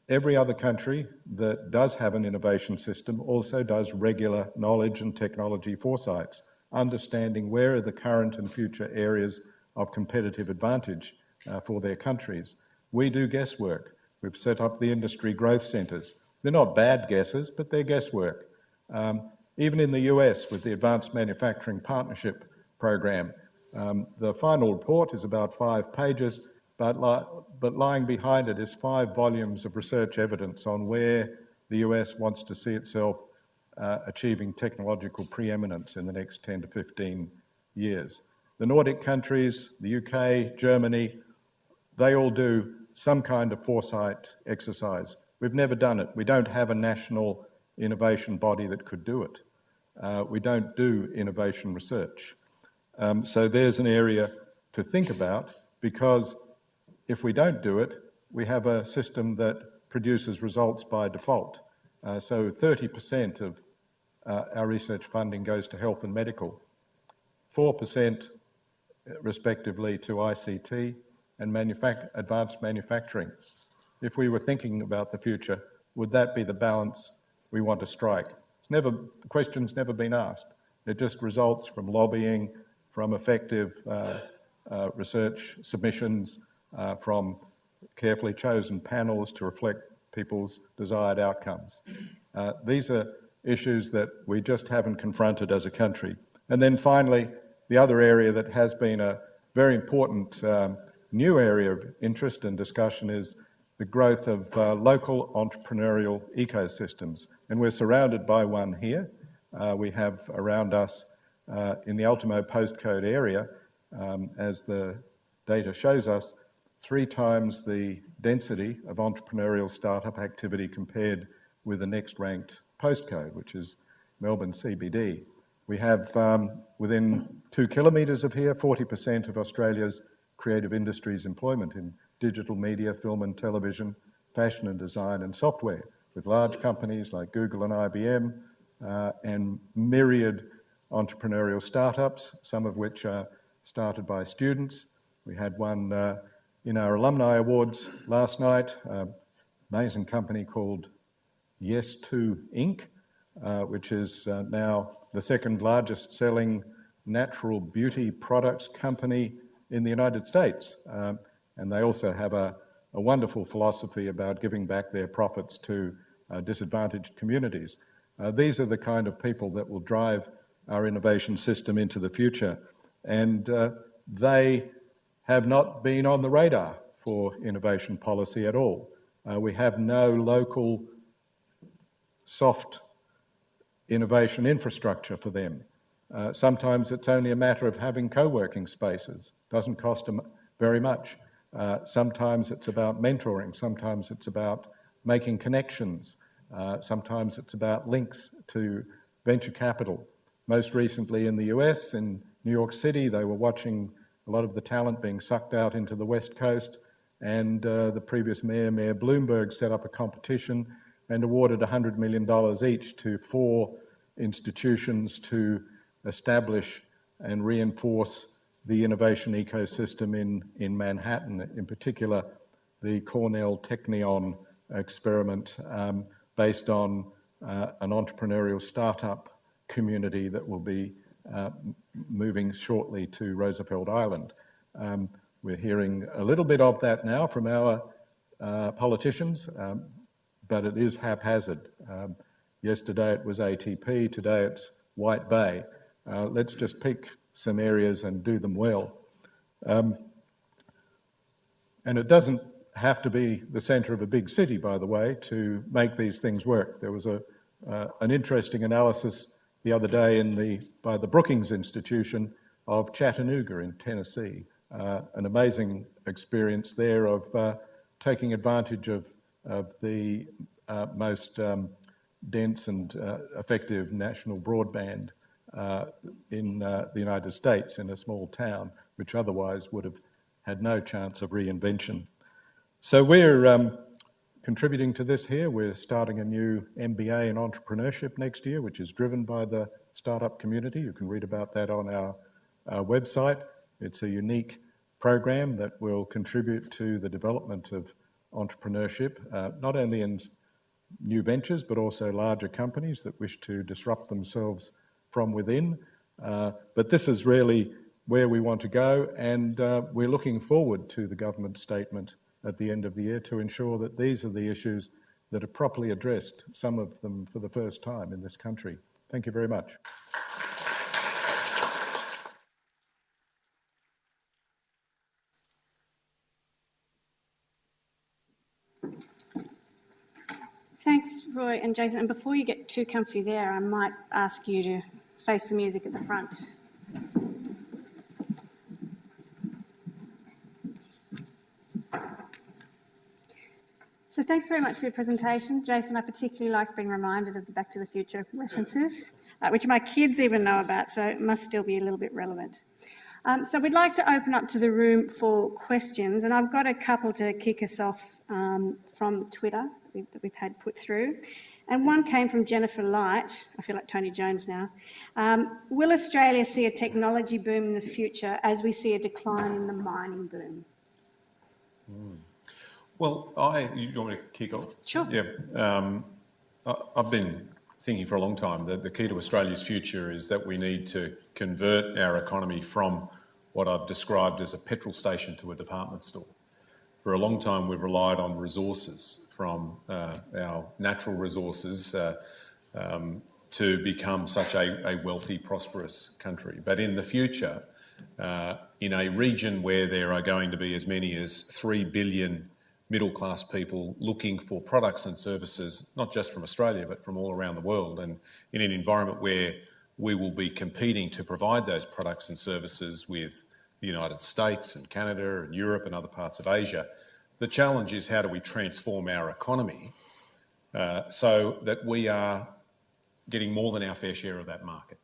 Every other country that does have an innovation system also does regular knowledge and technology foresights, understanding where are the current and future areas of competitive advantage for their countries. We do guesswork. We've set up the industry growth centres. They're not bad guesses, but they're guesswork. Even in the US with the Advanced Manufacturing Partnership Program, the final report is about 5 pages, but lying behind it is 5 volumes of research evidence on where the US wants to see itself achieving technological preeminence in the next 10 to 15 years. The Nordic countries, the UK, Germany, they all do some kind of foresight exercise. We've never done it. We don't have a national innovation body that could do it. We don't do innovation research. So there's an area to think about, because if we don't do it, we have a system that produces results by default. So 30% of our research funding goes to health and medical, 4% respectively to ICT, and advanced manufacturing. If we were thinking about the future, would that be the balance we want to strike? The question's never been asked. It just results from lobbying, from effective research submissions, from carefully chosen panels to reflect people's desired outcomes. These are issues that we just haven't confronted as a country. And then finally, the other area that has been a very important new area of interest and discussion is the growth of local entrepreneurial ecosystems. And we're surrounded by one here. We have around us in the Ultimo postcode area, as the data shows us, 3 times the density of entrepreneurial startup activity compared with the next ranked postcode, which is Melbourne CBD. We have, within 2 kilometres of here, 40% of Australia's creative industries employment in digital media, film and television, fashion and design and software, with large companies like Google and IBM, and myriad entrepreneurial startups, some of which are started by students. We had one in our alumni awards last night, amazing company called Yes2 Inc., which is now the second largest selling natural beauty products company in the United States. And they also have a wonderful philosophy about giving back their profits to disadvantaged communities. These are the kind of people that will drive our innovation system into the future. And they have not been on the radar for innovation policy at all. We have no local soft innovation infrastructure for them. Sometimes it's only a matter of having co-working spaces. Doesn't cost them very much. Sometimes it's about mentoring. Sometimes it's about making connections. Sometimes it's about links to venture capital. Most recently in the US, in New York City, they were watching a lot of the talent being sucked out into the West Coast, and the previous mayor, Mayor Bloomberg, set up a competition and awarded $100 million each to 4 institutions to establish and reinforce the innovation ecosystem in Manhattan, in particular the Cornell Technion experiment based on an entrepreneurial startup community that will be moving shortly to Roosevelt Island. We're hearing a little bit of that now from our politicians, but it is haphazard. Yesterday it was ATP, today it's White Bay. Let's just pick some areas and do them well. And it doesn't have to be the centre of a big city, by the way, to make these things work. There was an interesting analysis the other day by the Brookings Institution of Chattanooga in Tennessee. An amazing experience there of taking advantage of the most dense and effective national broadband in the United States in a small town, which otherwise would have had no chance of reinvention. So we're contributing to this here. We're starting a new MBA in entrepreneurship next year, which is driven by the startup community. You can read about that on our website. It's a unique program that will contribute to the development of entrepreneurship, not only in new ventures, but also larger companies that wish to disrupt themselves from within. But this is really where we want to go, and we're looking forward to the government statement at the end of the year to ensure that these are the issues that are properly addressed, some of them for the first time in this country. Thank you very much. Thanks, Roy and Jason. And before you get too comfy there, I might ask you to face the music at the front. So thanks very much for your presentation. Jason, I particularly liked being reminded of the Back to the Future references, which my kids even know about, so it must still be a little bit relevant. So we'd like to open up to the room for questions, and I've got a couple to kick us off from Twitter that we've had put through. And one came from Jennifer Light. I feel like Tony Jones now. Will Australia see a technology boom in the future as we see a decline in the mining boom? Well, you want me to kick off? Sure. Yeah. I've been thinking for a long time that the key to Australia's future is that we need to convert our economy from what I've described as a petrol station to a department store. For a long time, we've relied on resources from our natural resources to become such a wealthy, prosperous country. But in the future, in a region where there are going to be as many as 3 billion middle-class people looking for products and services, not just from Australia, but from all around the world, and in an environment where we will be competing to provide those products and services with the United States and Canada and Europe and other parts of Asia, the challenge is how do we transform our economy so that we are getting more than our fair share of that market,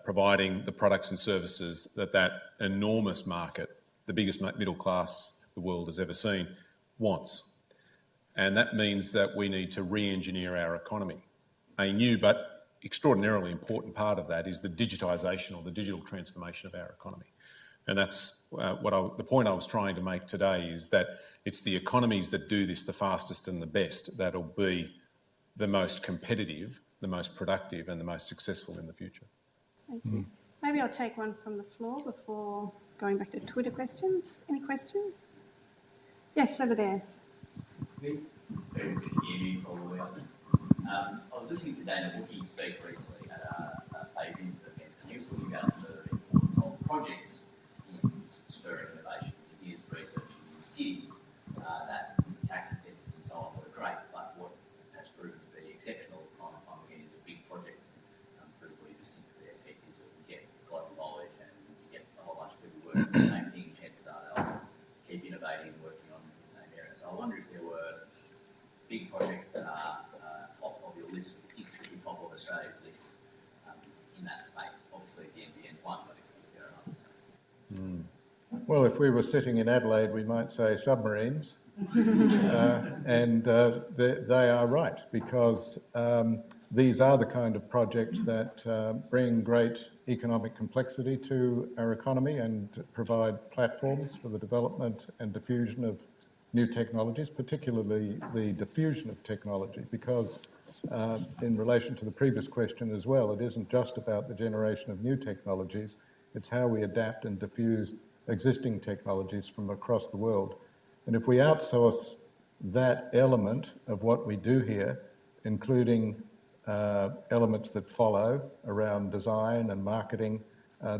providing the products and services that enormous market, the biggest middle class the world has ever seen, wants. And that means that we need to re-engineer our economy. A new but extraordinarily important part of that is the digitisation or the digital transformation of our economy. And that's the point I was trying to make today is that it's the economies that do this the fastest and the best that'll be the most competitive, the most productive and the most successful in the future. Thank you. Maybe I'll take one from the floor before going back to Twitter questions. Any questions? Yes, over there. I was listening to Dana Wookie speak recently at a Fabian's event, and he was talking about the importance of projects in spurring innovation. He is researching in cities that tax incentives and so on were great, but what has proven to be exceptional time and time again is a big project for everybody to sink their teeth into and get global knowledge, and you get a whole bunch of people working on the same thing. Chances are they'll keep innovating and working on the same area. So I wonder if there were big projects that are top of your list, particularly top of Australia's list in that space. Obviously, the NBN's one, but there are others. Well, if we were sitting in Adelaide, we might say submarines. And they are right, because these are the kind of projects that bring great economic complexity to our economy and provide platforms for the development and diffusion of new technologies, particularly the diffusion of technology, because in relation to the previous question as well, it isn't just about the generation of new technologies, it's how we adapt and diffuse existing technologies from across the world. And if we outsource that element of what we do here, including elements that follow around design and marketing,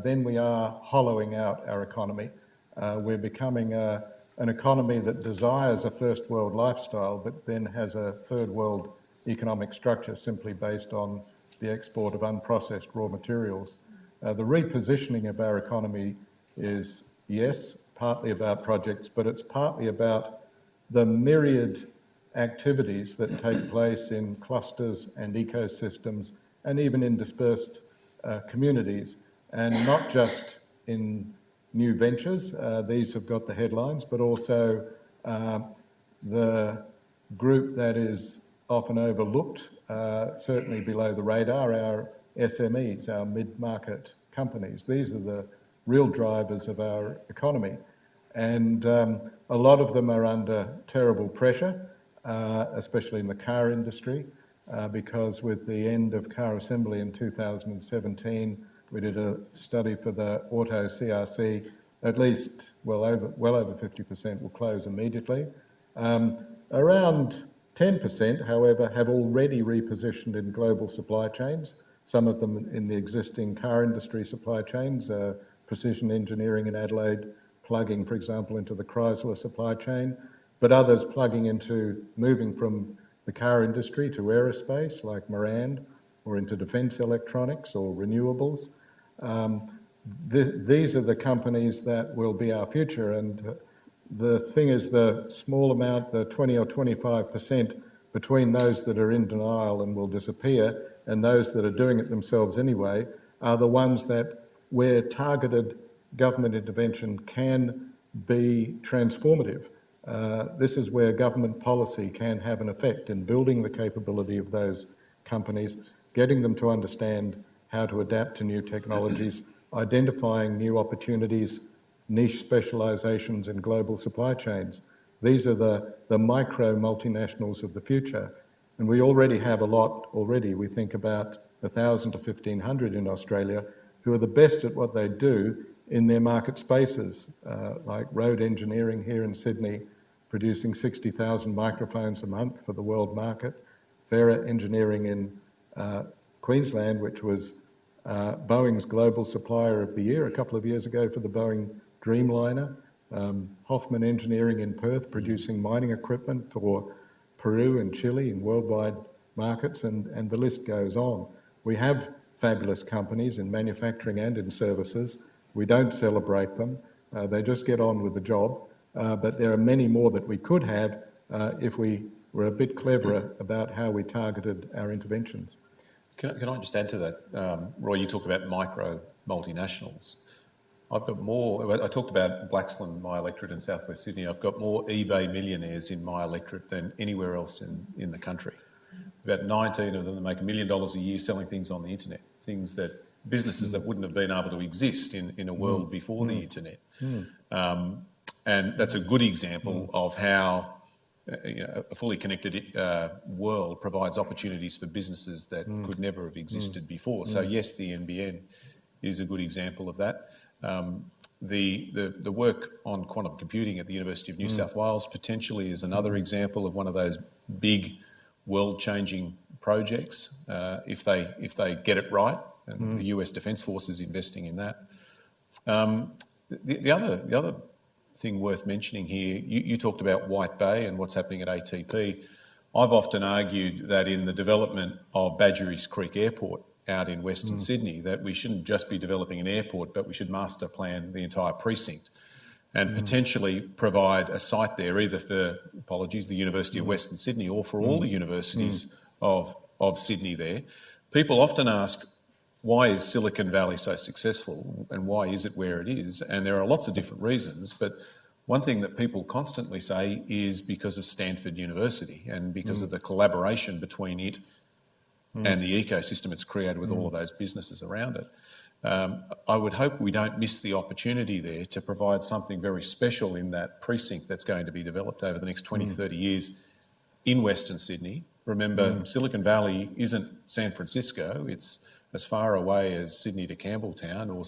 then we are hollowing out our economy. We're becoming an economy that desires a first world lifestyle, but then has a third world economic structure simply based on the export of unprocessed raw materials. The repositioning of our economy is, yes, partly about projects, but it's partly about the myriad activities that take place in clusters and ecosystems and even in dispersed communities, and not just in new ventures. These have got the headlines, but also the group that is often overlooked, certainly below the radar, our SMEs, our mid-market companies. These are the real drivers of our economy. And a lot of them are under terrible pressure, especially in the car industry, because with the end of car assembly in 2017, we did a study for the auto CRC, at least well over 50% will close immediately. Around 10%, however, have already repositioned in global supply chains, some of them in the existing car industry supply chains, precision engineering in Adelaide, plugging, for example, into the Chrysler supply chain, but others moving from the car industry to aerospace, like Morand, or into defence electronics or renewables. These are the companies that will be our future, and the thing is the small amount, the 20 or 25% between those that are in denial and will disappear and those that are doing it themselves anyway are the ones that where targeted government intervention can be transformative. This is where government policy can have an effect in building the capability of those companies, getting them to understand how to adapt to new technologies, identifying new opportunities niche specializations in global supply chains. These are the micro multinationals of the future. And we already have a lot already. We think about 1,000 to 1,500 in Australia who are the best at what they do in their market spaces, like road engineering here in Sydney, producing 60,000 microphones a month for the world market. Fairer Engineering in Queensland, which was Boeing's Global Supplier of the Year a couple of years ago for the Boeing Dreamliner. Hoffman Engineering in Perth, producing mining equipment for Peru and Chile in worldwide markets, and the list goes on. We have fabulous companies in manufacturing and in services. We don't celebrate them. They just get on with the job. But there are many more that we could have if we were a bit cleverer about how we targeted our interventions. Can I just add to that? Roy, you talk about micro multinationals. I've got more, I talked about Blaxland, my electorate in southwest Sydney. I've got more eBay millionaires in my electorate than anywhere else in the country. About 19 of them that make $1 million a year selling things on the internet, things that businesses that wouldn't have been able to exist in a world before the internet. And that's a good example of how a fully connected world provides opportunities for businesses that could never have existed before. So yes, the NBN is a good example of that. The work on quantum computing at the University of New South Wales potentially is another example of one of those big world-changing projects if they get it right, and the US Defence Force is investing in that. The other thing worth mentioning here, you talked about White Bay and what's happening at ATP. I've often argued that in the development of Badgerys Creek Airport out in Western Sydney, that we shouldn't just be developing an airport, but we should master plan the entire precinct and potentially provide a site there either for, the University of Western Sydney or for all the universities of Sydney there. People often ask, why is Silicon Valley so successful and why is it where it is? And there are lots of different reasons, but one thing that people constantly say is because of Stanford University and because of the collaboration between it and the ecosystem it's created with all of those businesses around it. I would hope we don't miss the opportunity there to provide something very special in that precinct that's going to be developed over the next 20, 30 years in Western Sydney. Remember, Silicon Valley isn't San Francisco, it's as far away as Sydney to Campbelltown or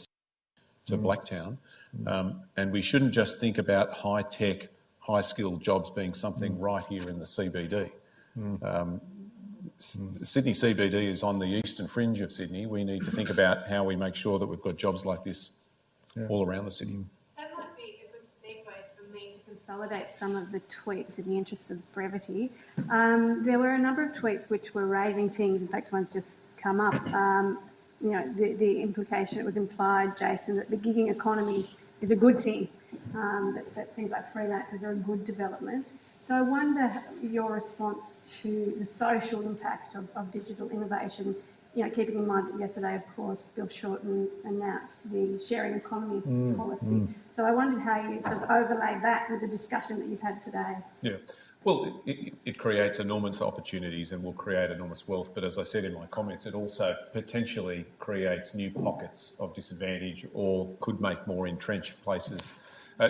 to Blacktown. And we shouldn't just think about high-tech, high-skilled jobs being something right here in the CBD. Sydney CBD is on the eastern fringe of Sydney. We need to think about how we make sure that we've got jobs like this all around the city. That might be a good segue for me to consolidate some of the tweets in the interest of brevity. There were a number of tweets which were raising things. In fact, one's just come up. The implication, it was implied, Jason, that the gigging economy is a good thing, that things like freelancers are a good development. So I wonder your response to the social impact of digital innovation, keeping in mind that yesterday, of course, Bill Shorten announced the sharing economy policy. So I wondered how you sort of overlay that with the discussion that you've had today. Yeah. Well, it creates enormous opportunities and will create enormous wealth. But as I said in my comments, it also potentially creates new pockets of disadvantage or could make more entrenched places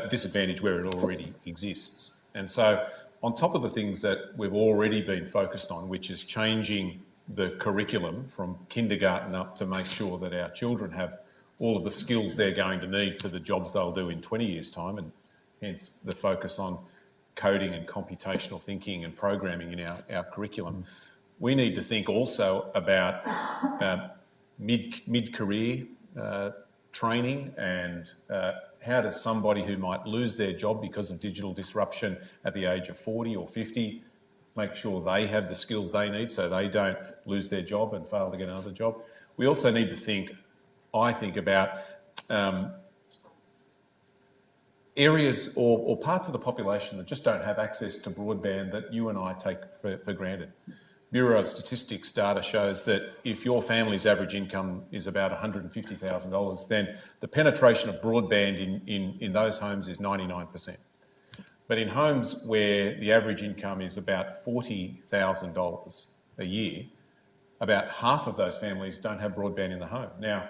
disadvantage where it already exists. And so on top of the things that we've already been focused on, which is changing the curriculum from kindergarten up to make sure that our children have all of the skills they're going to need for the jobs they'll do in 20 years' time, and hence the focus on coding and computational thinking and programming in our curriculum. We need to think also about mid-career training and how does somebody who might lose their job because of digital disruption at the age of 40 or 50 make sure they have the skills they need so they don't lose their job and fail to get another job. We also need to think, I think, about areas or parts of the population that just don't have access to broadband that you and I take for granted. Bureau of Statistics data shows that if your family's average income is about $150,000, then the penetration of broadband in those homes is 99%. But in homes where the average income is about $40,000 a year, about half of those families don't have broadband in the home. Now,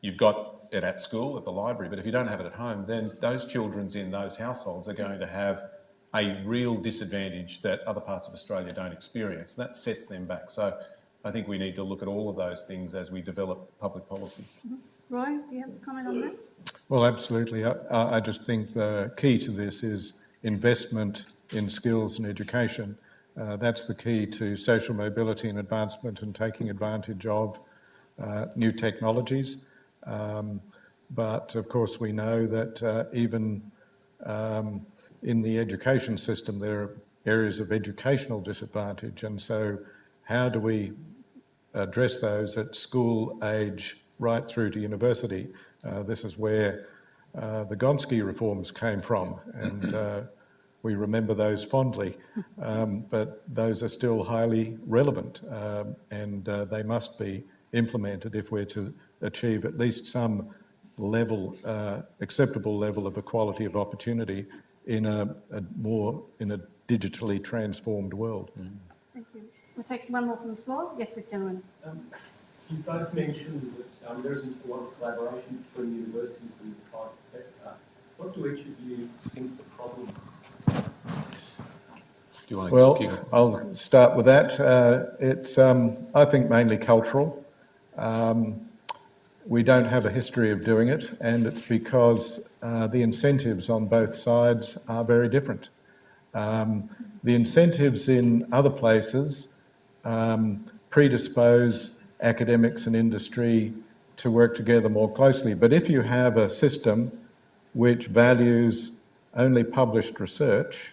you've got it at school, at the library, but if you don't have it at home, then those children in those households are going to have a real disadvantage that other parts of Australia don't experience. That sets them back. So I think we need to look at all of those things as we develop public policy. Roy, do you have a comment on that? Well, absolutely. I just think the key to this is investment in skills and education. That's the key to social mobility and advancement and taking advantage of new technologies. But of course we know that even in the education system there are areas of educational disadvantage, and so how do we address those at school age right through to university? This is where the Gonski reforms came from, and we remember those fondly, but those are still highly relevant, and they must be implemented if we're to achieve at least some level, acceptable level of equality of opportunity in a digitally transformed world. Thank you. We'll take one more from the floor. Yes, this gentleman. You both mentioned that there isn't a lot of collaboration between universities and the private sector. What do each of you think the problem is? Well, I'll start with that. It's, I think, mainly cultural. We don't have a history of doing it, and it's because the incentives on both sides are very different. The incentives in other places predispose academics and industry to work together more closely. But if you have a system which values only published research,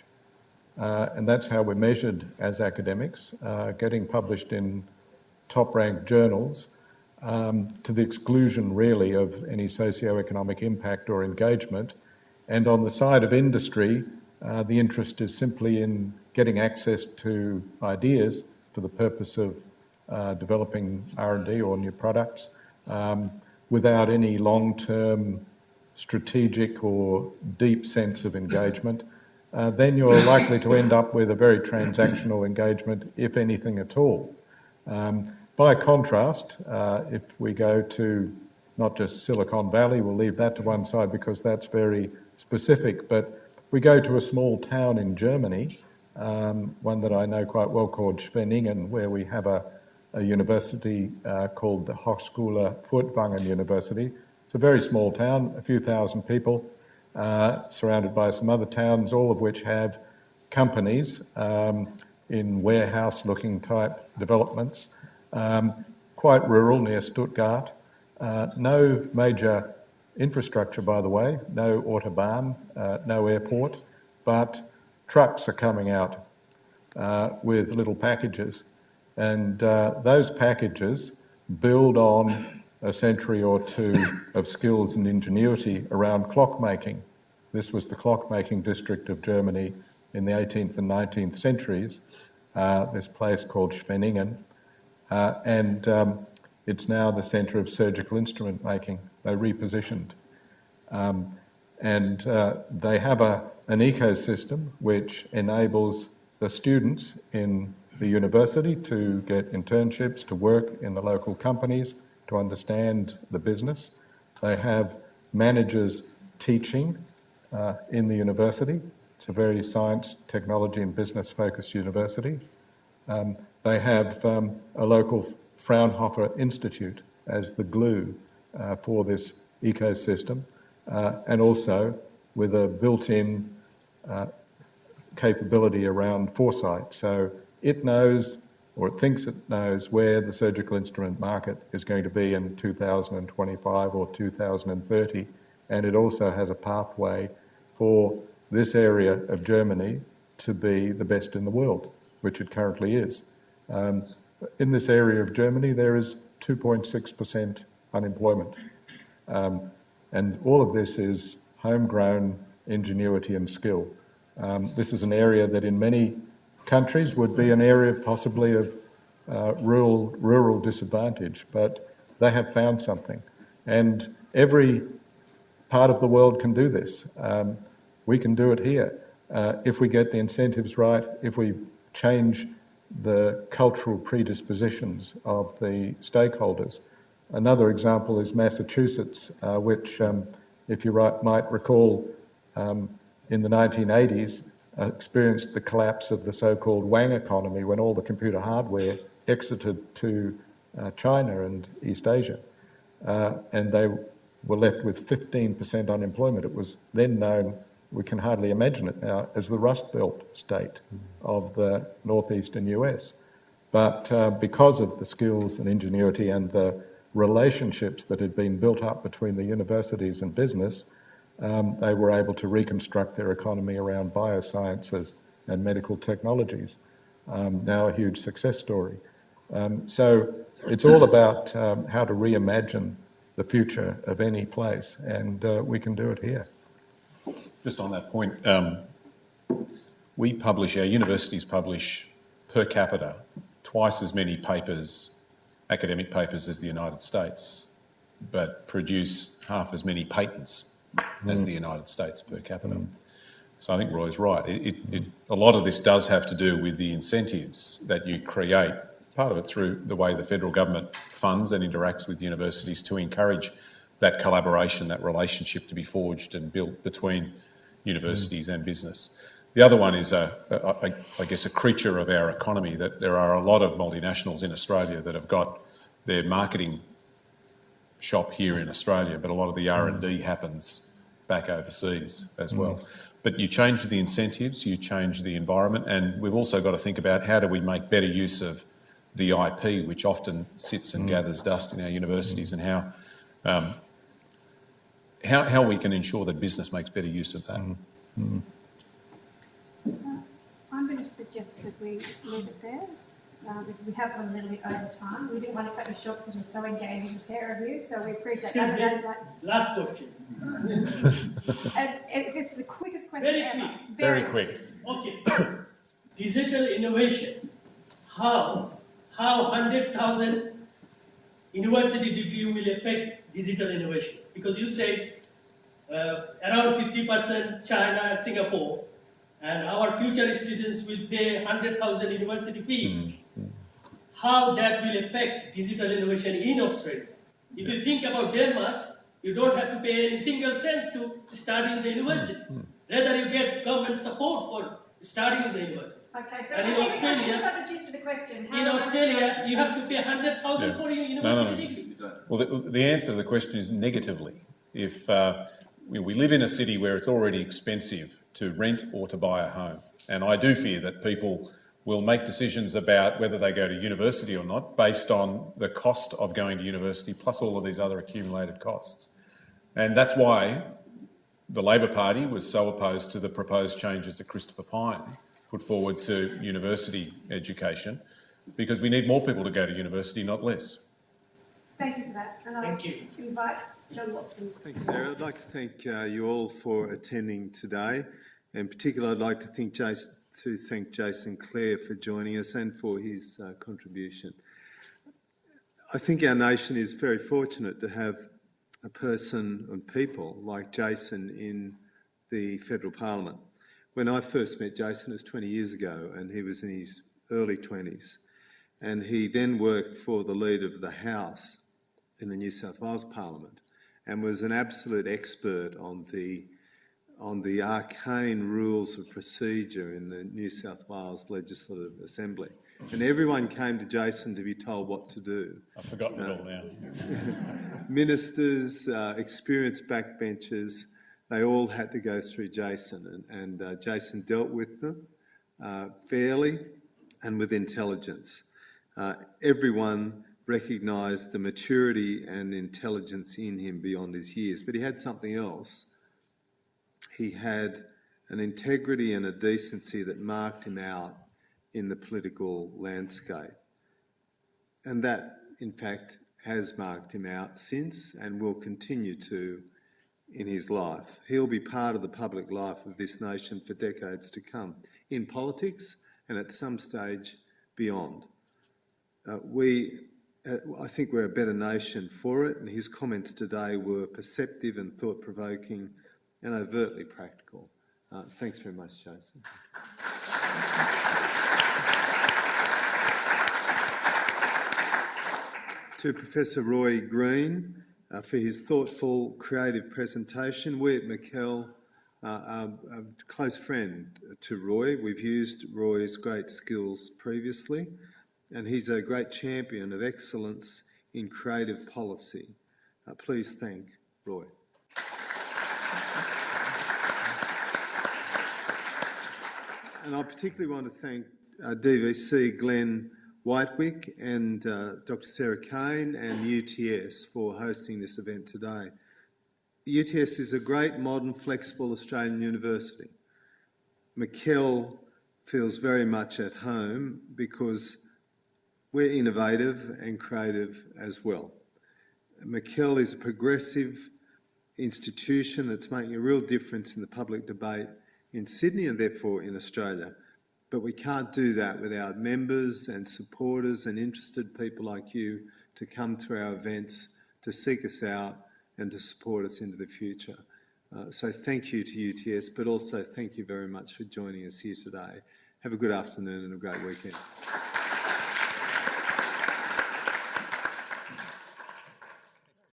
and that's how we're measured as academics, getting published in top-ranked journals, to the exclusion really of any socio-economic impact or engagement. And on the side of industry, the interest is simply in getting access to ideas for the purpose of developing R&D or new products without any long-term strategic or deep sense of engagement. Then you're likely to end up with a very transactional engagement, if anything at all. By contrast, if we go to not just Silicon Valley, we'll leave that to one side because that's very specific, but we go to a small town in Germany, one that I know quite well called Schwenningen, where we have a university called the Hochschule Furtwangen University. It's a very small town, a few thousand people, surrounded by some other towns, all of which have companies in warehouse-looking type developments. Quite rural, near Stuttgart. No major infrastructure, by the way, no autobahn, no airport, but trucks are coming out with little packages. And those packages build on a century or two of skills and ingenuity around clockmaking. This was the clockmaking district of Germany in the 18th and 19th centuries, this place called Schwenningen. And it's now the centre of surgical instrument making. They repositioned. And they have an ecosystem which enables the students in the university to get internships, to work in the local companies, to understand the business. They have managers teaching in the university. It's a very science, technology and business focused university. They have a local Fraunhofer Institute as the glue for this ecosystem, and also with a built-in capability around foresight. So it knows, or it thinks it knows, where the surgical instrument market is going to be in 2025 or 2030, and it also has a pathway for this area of Germany to be the best in the world, which it currently is. In this area of Germany, there is 2.6% unemployment. And all of this is homegrown ingenuity and skill. This is an area that in many countries would be an area possibly of rural disadvantage, but they have found something. And every part of the world can do this. We can do it here. If we get the incentives right, if we change the cultural predispositions of the stakeholders, Another example is Massachusetts, which, if you might recall, in the 1980s, experienced the collapse of the so-called Wang economy when all the computer hardware exited to China and East Asia. And they were left with 15% unemployment. It was then known, we can hardly imagine it now, as the Rust Belt state of the northeastern US. But because of the skills and ingenuity and the relationships that had been built up between the universities and business, they were able to reconstruct their economy around biosciences and medical technologies. Now a huge success story. So it's all about how to reimagine the future of any place, and we can do it here. Just on that point, our universities publish per capita twice as many papers, academic papers, as the United States, but produce half as many patents as the United States per capita. So I think Roy's right. A lot of this does have to do with the incentives that you create, part of it through the way the federal government funds and interacts with universities to encourage that collaboration, that relationship to be forged and built between universities and business. The other one is, I guess, a creature of our economy, that there are a lot of multinationals in Australia that have got their marketing shop here in Australia, but a lot of the R&D happens back overseas as well. But you change the incentives, you change the environment, and we've also got to think about how do we make better use of the IP, which often sits and gathers dust in our universities, and how we can ensure that business makes better use of that. I'm going to suggest that we leave it there, because we have gone a little bit over time. We didn't want to cut you short because you're so engaging, the pair of you, so we appreciate that. Last question. And if it's the quickest question Very ever. quick. Very quick. Okay. Digital innovation. How 100,000 university degree will affect digital innovation? Because you said around 50% China and Singapore, and our future students will pay 100,000 university fee. How that will affect digital innovation in Australia? If you think about Denmark, you don't have to pay any single cents to study in the university. Rather, you get government support for studying in the university. Okay, so and in Australia, I've got the gist of the question. In Australia, you have to pay 100,000 for your university degree. Well, the answer to the question is negatively. If we live in a city where it's already expensive to rent or to buy a home, and I do fear that people will make decisions about whether they go to university or not based on the cost of going to university plus all of these other accumulated costs. And that's why the Labor Party was so opposed to the proposed changes that Christopher Pyne put forward to university education, because we need more people to go to university, not less. Thank you for that. And I'll invite John Watkins. Thanks, Sarah. I'd like to thank you all for attending today. In particular, I'd like to thank Jason Clare for joining us and for his contribution. I think our nation is very fortunate to have a person and people like Jason in the federal parliament. When I first met Jason, it was 20 years ago, and he was in his early 20s. And he then worked for the leader of the House in the New South Wales Parliament and was an absolute expert on the arcane rules of procedure in the New South Wales Legislative Assembly. And everyone came to Jason to be told what to do. I've forgotten it all now. Ministers, experienced backbenchers, they all had to go through Jason, and Jason dealt with them fairly and with intelligence. Everyone recognised the maturity and intelligence in him beyond his years, but he had something else. He had an integrity and a decency that marked him out in the political landscape. And that, in fact, has marked him out since and will continue to in his life. He'll be part of the public life of this nation for decades to come, in politics and at some stage beyond. I think we're a better nation for it, and his comments today were perceptive and thought-provoking and overtly practical. Thanks very much, Jason. to Professor Roy Green for his thoughtful, creative presentation. We at McKell are a close friend to Roy. We've used Roy's great skills previously, and he's a great champion of excellence in creative policy. Please thank Roy. And I particularly want to thank DVC Glenn Whitewick and Dr. Sarah Kane and UTS for hosting this event today. UTS is a great, modern, flexible Australian university. McKell feels very much at home because we're innovative and creative as well. McKell is a progressive institution that's making a real difference in the public debate in Sydney and therefore in Australia. But we can't do that without members and supporters and interested people like you to come to our events, to seek us out and to support us into the future. So thank you to UTS, but also thank you very much for joining us here today. Have a good afternoon and a great weekend.